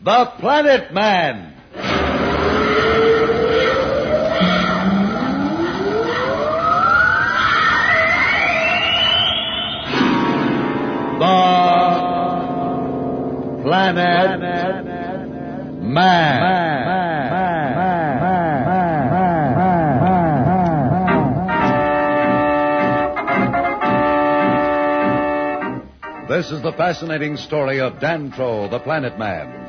The Planet Man. The Planet Man. This is the fascinating story of Dantro The Planet Man,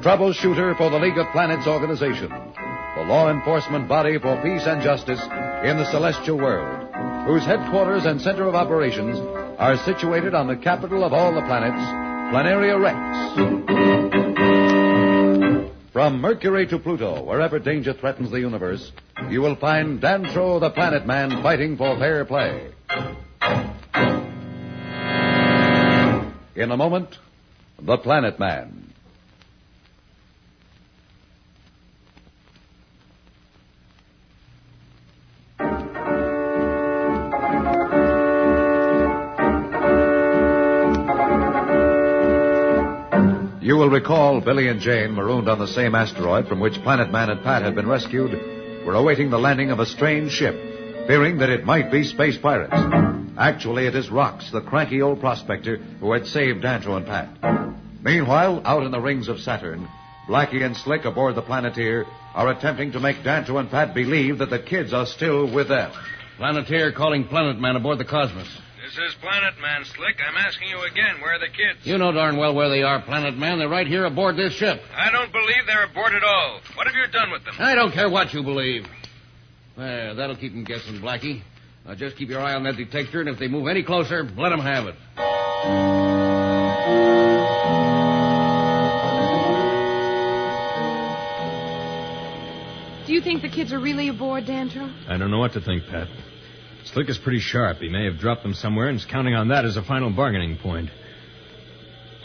troubleshooter for the League of Planets organization, the law enforcement body for peace and justice in the celestial world, whose headquarters and center of operations are situated on the capital of all the planets, Planteria Rex. From Mercury to Pluto, wherever danger threatens the universe, you will find Dantro The Planet Man fighting for fair play. In a moment, The Planet Man. You will recall Billy and Jane, marooned on the same asteroid from which Planet Man and Pat had been rescued, were awaiting the landing of a strange ship, fearing that it might be space pirates. Actually, it is Rox, the cranky old prospector who had saved Dantro and Pat. Meanwhile, out in the rings of Saturn, Blackie and Slick aboard the Planeteer are attempting to make Dantro and Pat believe that the kids are still with them. Planeteer calling Planet Man aboard the Cosmos. This is Planet Man, Slick. I'm asking you again, where are the kids? You know darn well where they are, Planet Man. They're right here aboard this ship. I don't believe they're aboard at all. What have you done with them? I don't care what you believe. There, that'll keep them guessing, Blackie. Now, just keep your eye on that detector, and if they move any closer, let them have it. Do you think the kids are really aboard, Dantro? I don't know what to think, Pat. Slick is pretty sharp. He may have dropped them somewhere and is counting on that as a final bargaining point.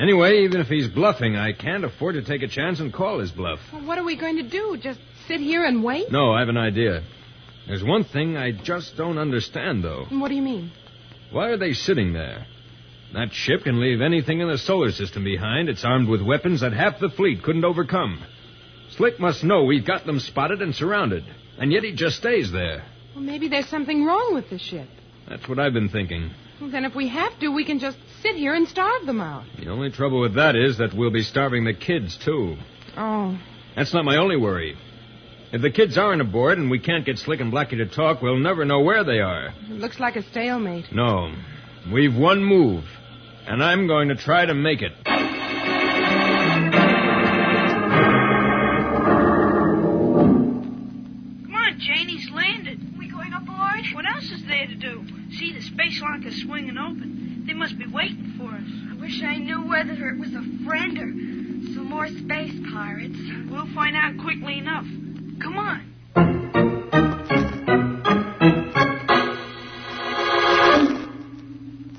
Anyway, even if he's bluffing, I can't afford to take a chance and call his bluff. Well, what are we going to do? Just sit here and wait? No, I have an idea. There's one thing I just don't understand, though. What do you mean? Why are they sitting there? That ship can leave anything in the solar system behind. It's armed with weapons that half the fleet couldn't overcome. Slick must know we've got them spotted and surrounded, and yet he just stays there. Well, maybe there's something wrong with the ship. That's what I've been thinking. Well, then if we have to, we can just sit here and starve them out. The only trouble with that is that we'll be starving the kids, too. Oh. That's not my only worry. If the kids aren't aboard and we can't get Slick and Blackie to talk, we'll never know where they are. It looks like a stalemate. No. We've one move, and I'm going to try to make it. Come on, Jane, he's landed. We going aboard? What else is there to do? See, the space lock is swinging open. They must be waiting for us. I wish I knew whether it was a friend or some more space pirates. We'll find out quickly enough. Come on.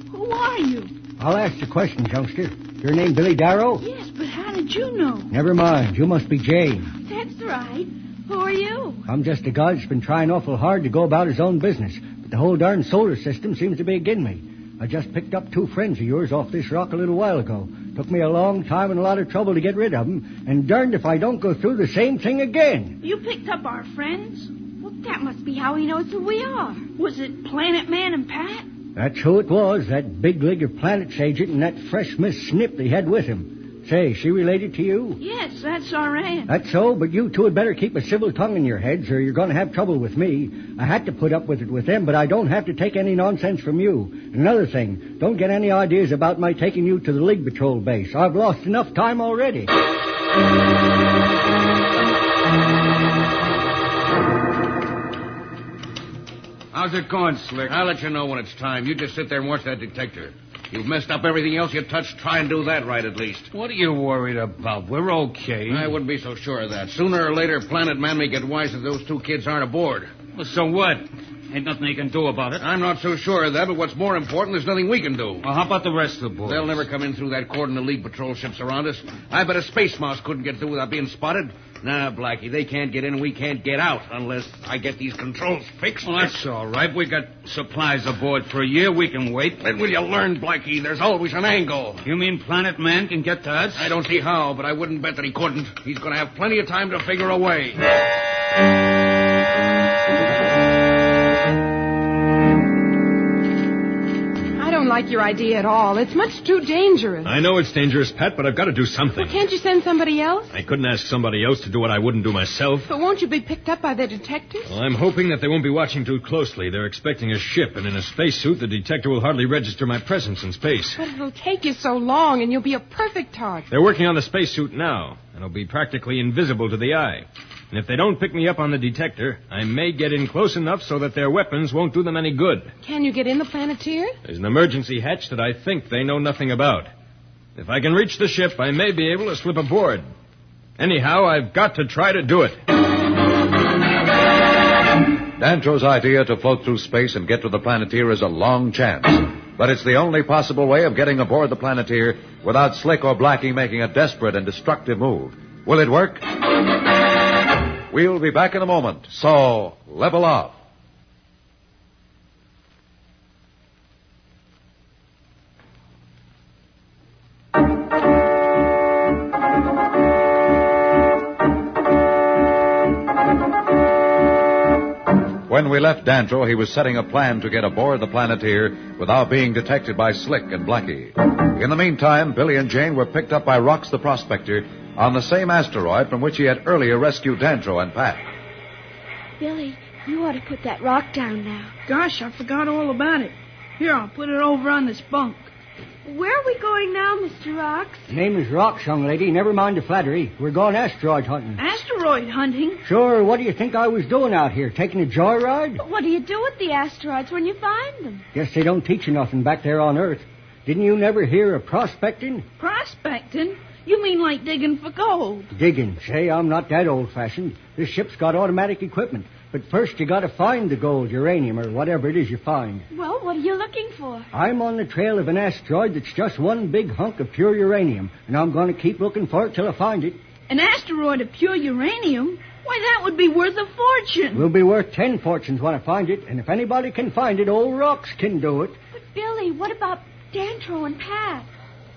Who are you? I'll ask the questions, youngster. Your name Billy Darrow? Yes, but how did you know? Never mind. You must be Jane. That's right. Who are you? I'm just a guy that's been trying awful hard to go about his own business, but the whole darn solar system seems to be against me. I just picked up 2 friends of yours off this rock a little while ago. Took me a long time and a lot of trouble to get rid of them, and darned if I don't go through the same thing again. You picked up our friends? Well, that must be how he knows who we are. Was it Planet Man and Pat? That's who it was, that big League of Planets agent and that fresh Miss Snip they had with him. Say, she related to you? Yes, that's our aunt. That's so, but you two had better keep a civil tongue in your heads or you're going to have trouble with me. I had to put up with it with them, but I don't have to take any nonsense from you. Another thing, don't get any ideas about my taking you to the League Patrol base. I've lost enough time already. How's it going, Slick? I'll let you know when it's time. You just sit there and watch that detector. You've messed up everything else you touch. Try and do that right, at least. What are you worried about? We're okay. I wouldn't be so sure of that. Sooner or later, Planet Man may get wise that those 2 kids aren't aboard. Well, so what? Ain't nothing he can do about it. I'm not so sure of that, but what's more important, there's nothing we can do. Well, how about the rest of the boys? They'll never come in through that cordon of League patrol ships around us. I bet a space mouse couldn't get through without being spotted. Nah, Blackie, they can't get in and we can't get out unless I get these controls fixed. Well, that's all right. We got supplies aboard for a year. We can wait. When will you learn, Blackie? There's always an angle. You mean Planet Man can get to us? I don't see how, but I wouldn't bet that he couldn't. He's going to have plenty of time to figure a way. I don't like your idea at all. It's much too dangerous. I know it's dangerous, Pat, but I've got to do something. Well, can't you send somebody else? I couldn't ask somebody else to do what I wouldn't do myself. But won't you be picked up by the detectives? Well, I'm hoping that they won't be watching too closely. They're expecting a ship, and in a spacesuit, the detector will hardly register my presence in space. But it'll take you so long, and you'll be a perfect target. They're working on the spacesuit now, and it'll be practically invisible to the eye. And if they don't pick me up on the detector, I may get in close enough so that their weapons won't do them any good. Can you get in the Planteria? There's an emergency hatch that I think they know nothing about. If I can reach the ship, I may be able to slip aboard. Anyhow, I've got to try to do it. Dantro's idea to float through space and get to the Planeteer is a long chance. But it's the only possible way of getting aboard the Planeteer without Slick or Blackie making a desperate and destructive move. Will it work? We'll be back in a moment, so level off. When we left Dantro, he was setting a plan to get aboard the Planeteer without being detected by Slick and Blackie. In the meantime, Billy and Jane were picked up by Rox the Prospector on the same asteroid from which he had earlier rescued Dantro and Pat. Billy, you ought to put that rock down now. Gosh, I forgot all about it. Here, I'll put it over on this bunk. Where are we going now, Mr. Rox? Name is Rox, young lady. Never mind the flattery. We're going asteroid hunting. Asteroid hunting? Sure, what do you think I was doing out here? Taking a joyride? But what do you do with the asteroids when you find them? Guess they don't teach you nothing back there on Earth. Didn't you never hear of prospecting? Prospecting? You mean like digging for gold? Digging. Say, I'm not that old-fashioned. This ship's got automatic equipment. But first you gotta find the gold, uranium, or whatever it is you find. Well, what are you looking for? I'm on the trail of an asteroid that's just one big hunk of pure uranium, and I'm going to keep looking for it till I find it. An asteroid of pure uranium? Why, that would be worth a fortune. Will be worth 10 fortunes when I find it, and if anybody can find it, old Rox can do it. But, Billy, what about Dantro and Pat?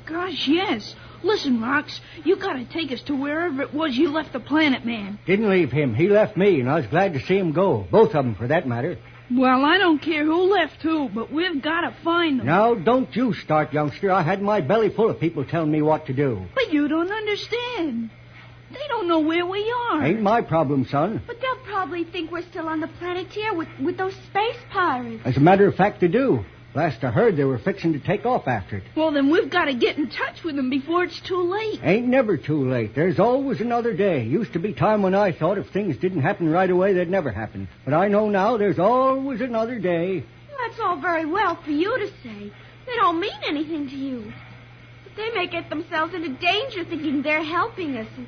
Gosh, yes. Listen, Rox, you gotta take us to wherever it was you left the Planet Man. Didn't leave him. He left me, and I was glad to see him go. Both of them, for that matter. Well, I don't care who left who, but we've gotta find them. Now, don't you start, youngster. I had my belly full of people telling me what to do. But you don't understand. They don't know where we are. Ain't my problem, son. But they'll probably think we're still on the Planeteer with those space pirates. As a matter of fact, they do. Last I heard, they were fixing to take off after it. Well, then we've got to get in touch with them before it's too late. Ain't never too late. There's always another day. Used to be time when I thought if things didn't happen right away, they'd never happen. But I know now there's always another day. Well, that's all very well for you to say. They don't mean anything to you. But they may get themselves into danger thinking they're helping us. And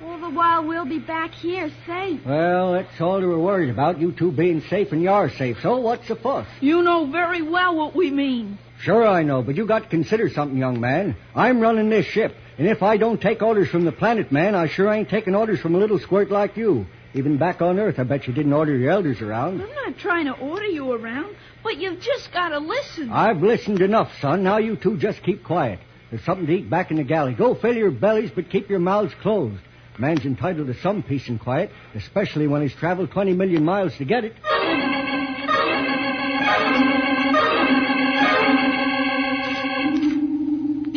all the while we'll be back here safe. Well, that's all they were worried about, you two being safe and you're safe. So what's the fuss? You know very well what we mean. Sure I know, but you got to consider something, young man. I'm running this ship, and if I don't take orders from the Planet Man, I sure ain't taking orders from a little squirt like you. Even back on Earth, I bet you didn't order your elders around. I'm not trying to order you around, but you've just got to listen. I've listened enough, son. Now you two just keep quiet. There's something to eat back in the galley. Go fill your bellies, but keep your mouths closed. Man's entitled to some peace and quiet, especially when he's traveled 20 million miles to get it.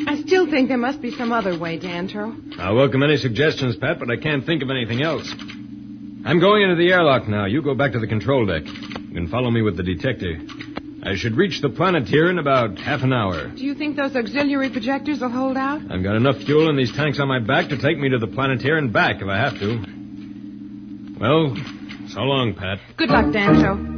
I still think there must be some other way, Dantro. I'll welcome any suggestions, Pat, but I can't think of anything else. I'm going into the airlock now. You go back to the control deck. You can follow me with the detector. I should reach the Planeteer in about half an hour. Do you think those auxiliary projectors will hold out? I've got enough fuel in these tanks on my back to take me to the Planeteer and back if I have to. Well, so long, Pat. Good luck, Dantro.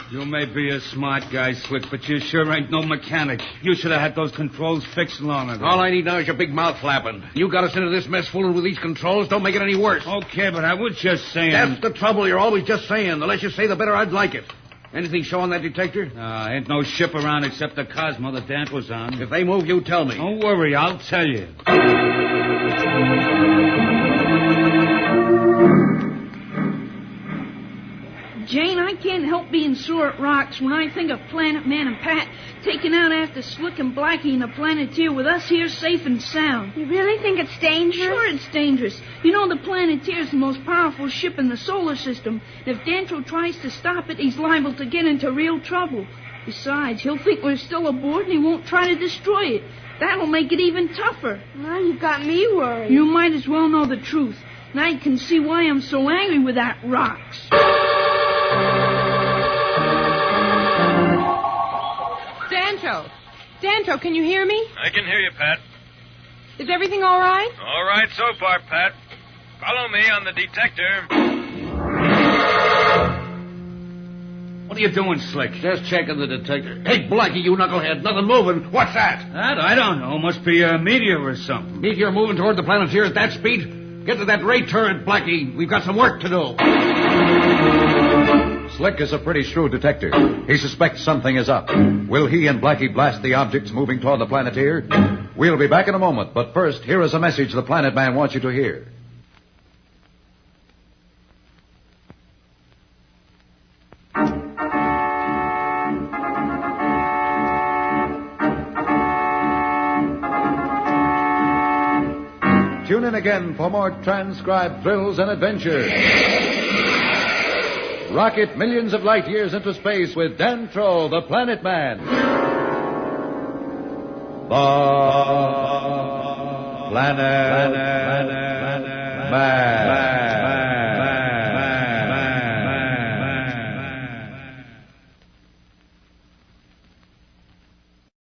You may be a smart guy, Slick, but you sure ain't no mechanic. You should have had those controls fixed long ago. All I need now is your big mouth flapping. You got us into this mess fooling with these controls. Don't make it any worse. Okay, but I was just saying... That's the trouble. You're always just saying. The less you say, the better I'd like it. Anything showing that detector? Ain't no ship around except the Cosmo that Dant was on. If they move, you tell me. Don't worry, I'll tell you. Jane, I can't help being sore at rocks when I think of Planet Man and Pat taking out after Slick and Blackie in the Planteria with us here safe and sound. You really think it's dangerous? Sure it's dangerous. You know the Planteria is the most powerful ship in the solar system. If Dantro tries to stop it, he's liable to get into real trouble. Besides, he'll think we're still aboard and he won't try to destroy it. That'll make it even tougher. Well, you've got me worried. You might as well know the truth. Now you can see why I'm so angry with that rocks. Dantro, can you hear me? I can hear you, Pat. Is everything all right? All right so far, Pat. Follow me on the detector. What are you doing, Slick? Just checking the detector. Hey, Blackie, you knucklehead. Nothing moving. What's that? That? I don't know. Must be a meteor or something. Meteor moving toward the Planteria at that speed? Get to that ray turret, Blackie. We've got some work to do. Slick is a pretty shrewd detective. He suspects something is up. Will he and Blackie blast the objects moving toward the Planteria? We'll be back in a moment, but first, here is a message the Planet Man wants you to hear. Tune in again for more transcribed thrills and adventures. Rocket millions of light years into space with Dantro, the Planet Man. The Planet Man.